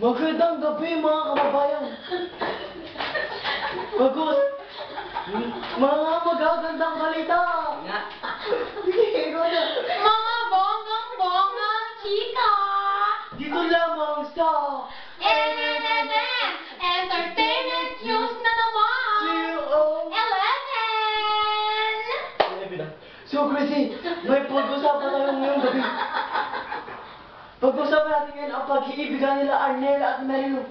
Magandang gabi mga kababayan. Mga magagandang balita. Sige, ikaw na. Mga bonggang-bonggang chika! Dito lamang sa Entertainment News na naman! CO 11. So, Chrissy, may pag-usapan tayo ngayong gabi. Pag-usapan natin ngayon ang pag-iibigan nila Arnel at Marilu.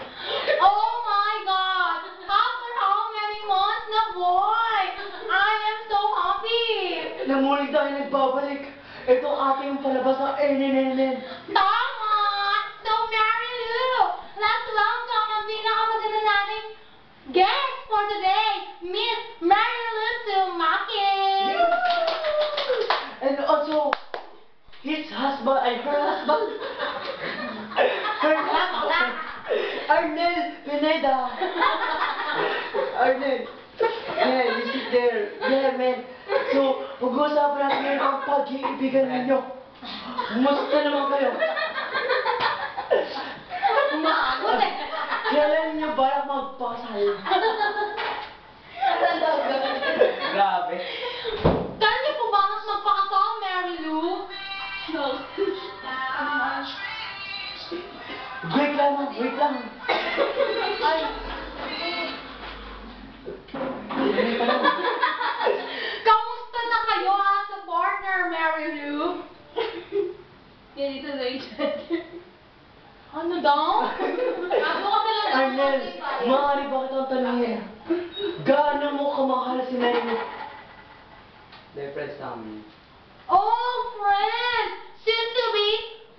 Oh my God! After how many months na, boy? I am so happy! Na muling tayo nagbabalik. Itong ating palabas ng NNNN. Tama! So, Mary Lou, let's welcome ang pinakamaganda nating guest for today, Miss Mary Lou Tumakis! And also, his husband, her husband. Arnel Pineda. Arnel. Yeah, you sit there. Yeah, man. So, pag-uusapan natin ngayon ang pag-iibigan ninyo. Musta naman kayo? Umagot eh! Kailan niyo balak magpakasal? Grabe. Kailan niyo po ba mas magpakasal, Mary Lou? No. Wait lang, wait lang. Ay. Kamusta na kayo as a partner, Mary Lou? Ganito na Ano daw? Ako kasi lang Arnel, maaari ba kitang tanungin? Gaano mo kamahal si Marilu? They're friends namin. Oh, friends! Soon to be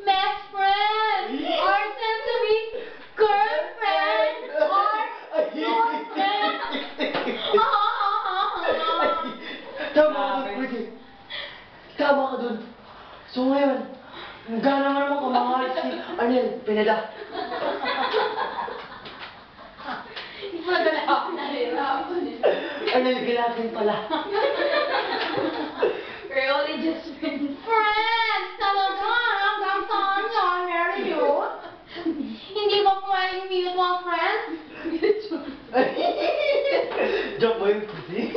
best friend! Or soon to be girlfriend! Or boyfriend! Tama ka dun, Pretty. Tama ka dun. So ngayon, gaano mo naman kamahal si Arnel Pineda? Hindi pa na ako nahirapan eh. Arnel Gilagin pala. We're only just friends. Friends! Talaga? Hanggang saan yan, Mary Lou? Hindi ba pwedeng mutual friends? Joke mo yun, Pretty.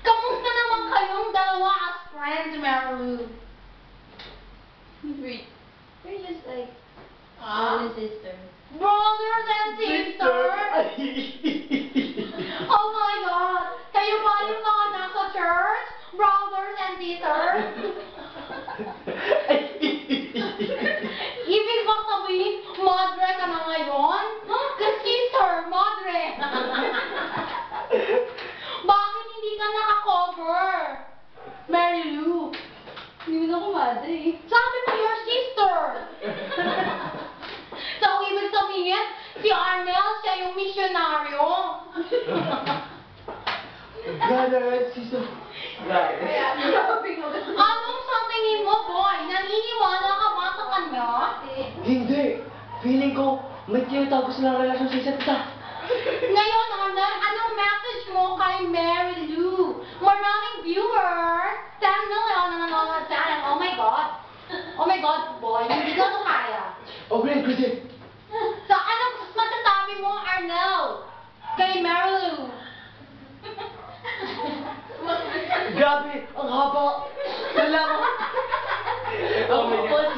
Kamusta naman kayong dalawa as friends, Mary Lou? Wait, we're just like brother and sister. Brothers and sisters? Oh my God! Kayo ba yung mga nasa church? Brothers and sisters? Ibig bang sabihin, madre ka na ngayon? Sister, madre! Bakit hindi ka naka-cover? Mary Lou? Hindi mo na ako madre. Sabi mo your sister! So, ibig sabihin, si Arnel, siya yung misyonaryo. Brother and sister. Grabe. Anong sa tingin mo, boy? Naniniwala ka ba sa kanya? Hindi. Feeling ko, may tinatago silang relasyon sa isa't isa. Ngayon, Arnel, anong message mo kay Mary Lou? Maraming viewers. 10 million na nanonood sa akin. Oh my God. Oh my God, boy. Hindi ko ito kaya. Okay, Chrissy. So, anong masasabi mo, Arnel? Kay Mary Lou? Grabe, ang haba. Salamat. Oh my God.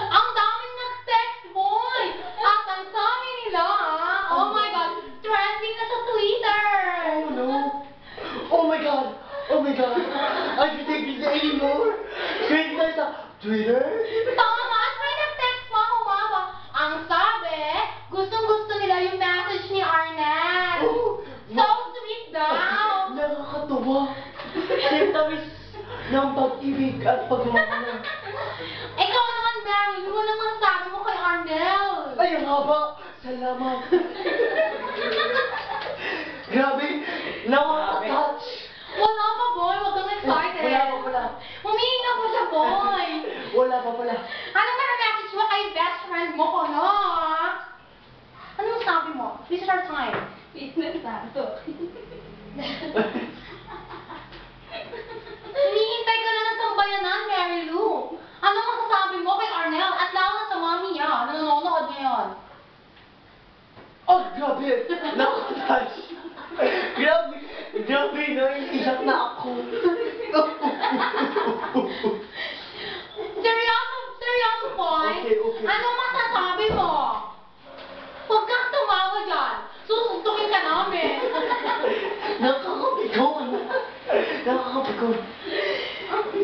Ang daming nag-text, boy! At ang sabi nila, oh my God, trending na sa Twitter! Oh no. Oh my God. Oh my God. I can't take this anymore. Crazy tayo sa Twitter. Tama, at may nag-text pa, humaba. Ang sabi, gustong-gusto nila yung message ni Arnel. Oh, So sweet daw! nakakatuwa. Same tamis ng pag-ibig at pagmamahal. Ikaw naman, Mary, ano naman sabi mo kay Arnel? Ay, ang haba. Salamat. Grabe. Nakaka-touch. Wala pa, boy. Huwag kang excited. Wala pa pala. Huminga pa siya, boy. Wala pa pala. Ano ba na message mo kay best friend mo ko, no? Ano sabi mo? This is our time. Wait na tato. Hinihintay ka na ng tambayanan, Mary Lou. Ano masasabi Grabe! Nakatouch! Grabe! Grabe, naiiyak na ako. Seryoso, boy? Okay, okay. Anong masasabi mo? Huwag kang tumawa dyan. Susuntukin ka namin. Nakakapikon! Nakakapikon.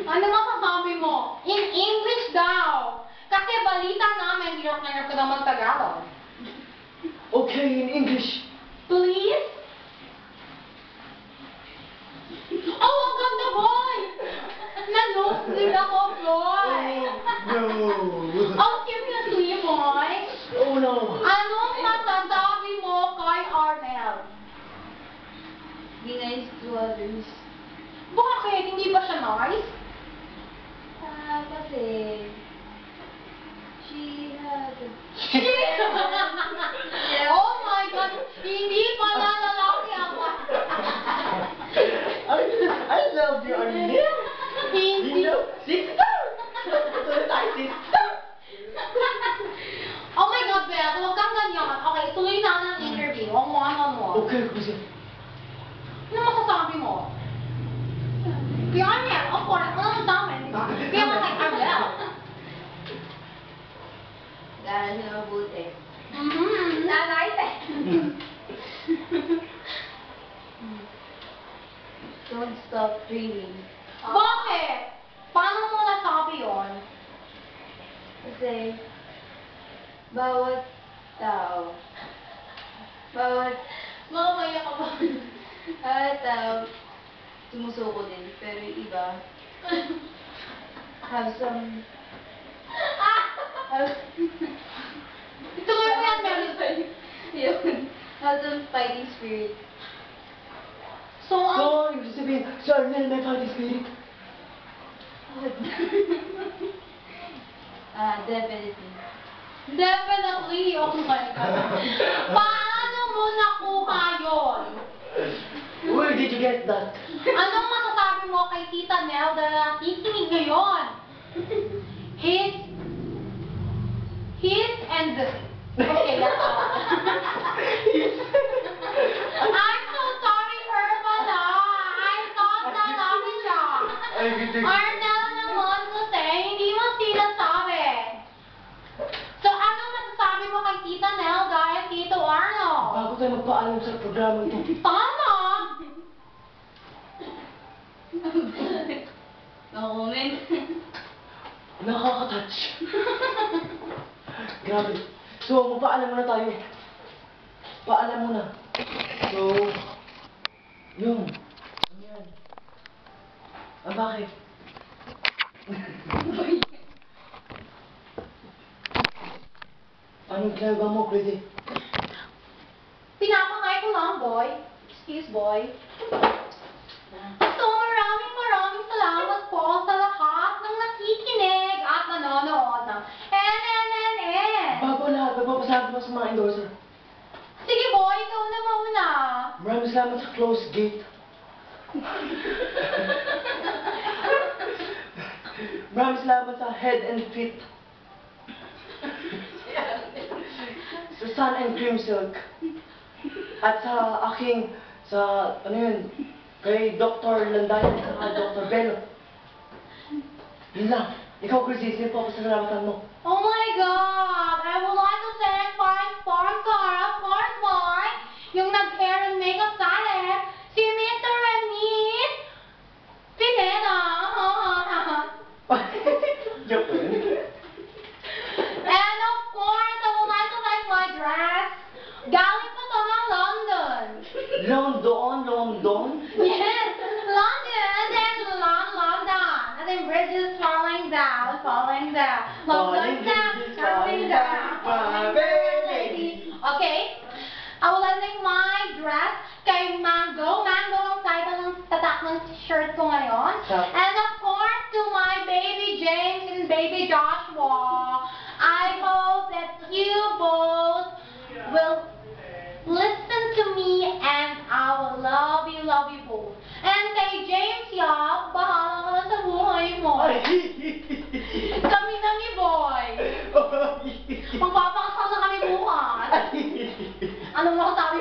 Ano masasabi mo? In English daw. Kasi balita namin, hirap na hirap ka naman Tagalog. Okay, in English. Please? Oh, ang ganda, boy! Nanosebleed ako, boy! No. Oh, seriously, boy? Oh no. Anong masasabi mo kay Arnel? Be nice to others. Bakit? Hindi ba siya nice? Kasi she has a... Oh my God! Hindi pala lalaki ako. I love you, Arlene. Hindi. You know, sister! Tuloy tayo, sister! Oh my God, Beth, huwag kang ganyan. Okay, tuloy na ang interview. Ang one-on-one. Okay, kasi... Ano masasabi mo? Kaya Arnel, of course, ano masasabi? Kaya nga kay Arnel. Gano'n siya mabuti. Nanay eh. Don't stop dreaming. Bakit? Paano mo nasabi yun? Kasi, bawat tao, bawat Mamaya ka ba? tao, sumusuko din. Pero yung iba, have some, have, Tuloy mo yan, Meron. yun, have some fighting spirit. So, So, ibig sabihin, si Arnel may fighting spirit. Definitely. definitely, oh my God. Paano mo nakuha yun? Where did you get that? Anong masasabi mo kay Tita Nelda na nakikinig ngayon? His and the... Okay, that's all. I'm so sorry, Herman, I thought na namin siya. Arnel naman kasi, hindi mo sinasabi. So, anong masasabi mo kay Tita Nelda at Tito Arnold? Bago tayo magpaalam sa programa ito. Tama! No comment. Nakaka-touch. Grabe. So, magpaalam muna tayo. Paalam muna. So, yun. Ano yan? Ah, bakit? Anong ginagawa mo, Pretty? Pinapakay ko lang, boy. Excuse, boy. So, maraming salamat po sa lahat ng nakikinig at nanonood ng NNNN. Bago lahat, magpapasabi mo sa mga endorser. Sige, boy, ikaw na muna. Maraming salamat sa close gate. Maraming salamat sa head and feet. Sa sun and cream silk. At sa aking, ano yun, kay Dr. Landayan at Dr. Bello. Yun lang. Ikaw, Chrissy, sino po pasasalamatan mo? Oh my God! I would like to thank my sponsor, of course, boy. Yung nag-hair and makeup sa akin, si Mr. and Miss Pineda. Joke yun. And of course, I would like to thank my dress. Galing pa to ng London. London. Yes, London, and then London. And then bridges falling down. London down, falling down. My baby. Okay? I would like to thank my dress kay Mango. Mango ang title ng tatak ng shirt ko ngayon. And of course, to my baby James and baby Joshua. I hope that you both will listen to me and I will love you both. And kay James, ya, bahala ka na sa buhay mo. Kami na ni Boy. Magpapakasal na kami bukas. Anong masasabi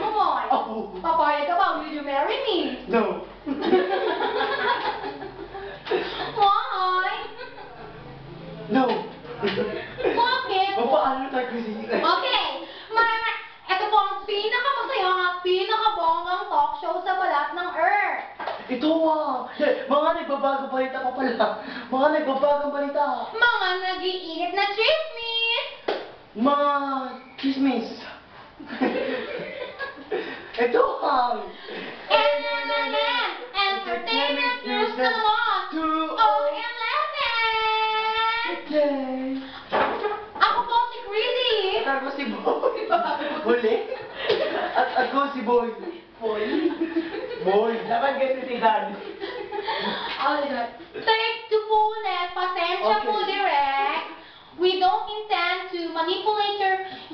No. Bakit? Paano tayo kasi? Okay. Ito po ang pinakamasayang at pinakabonggang talk show sa balat ng Earth. Ito mga nagbabago balita pa pala. Mga nagbabagang balita. Mga nag-iinit na chismis. Mga chismis. Ito ang Entertainment News na naman. 2:11. Okay. Ako po si Chrissy. At ako si Boy. Huli? At ako si Boy. Boy? Boy. Dapat kasi si Dan. Take two po ulit. Pasensya Okay. po, Direk. We don't intend to manipulate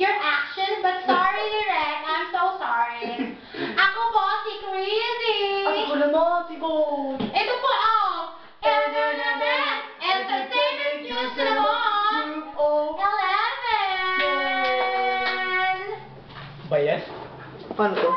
your actions, but sorry, Direk. I'm so sorry. Ako po si Chrissy. At ako naman si Boy. Ito po ang Entertainment News na naman. 11. Bayan? Paano to?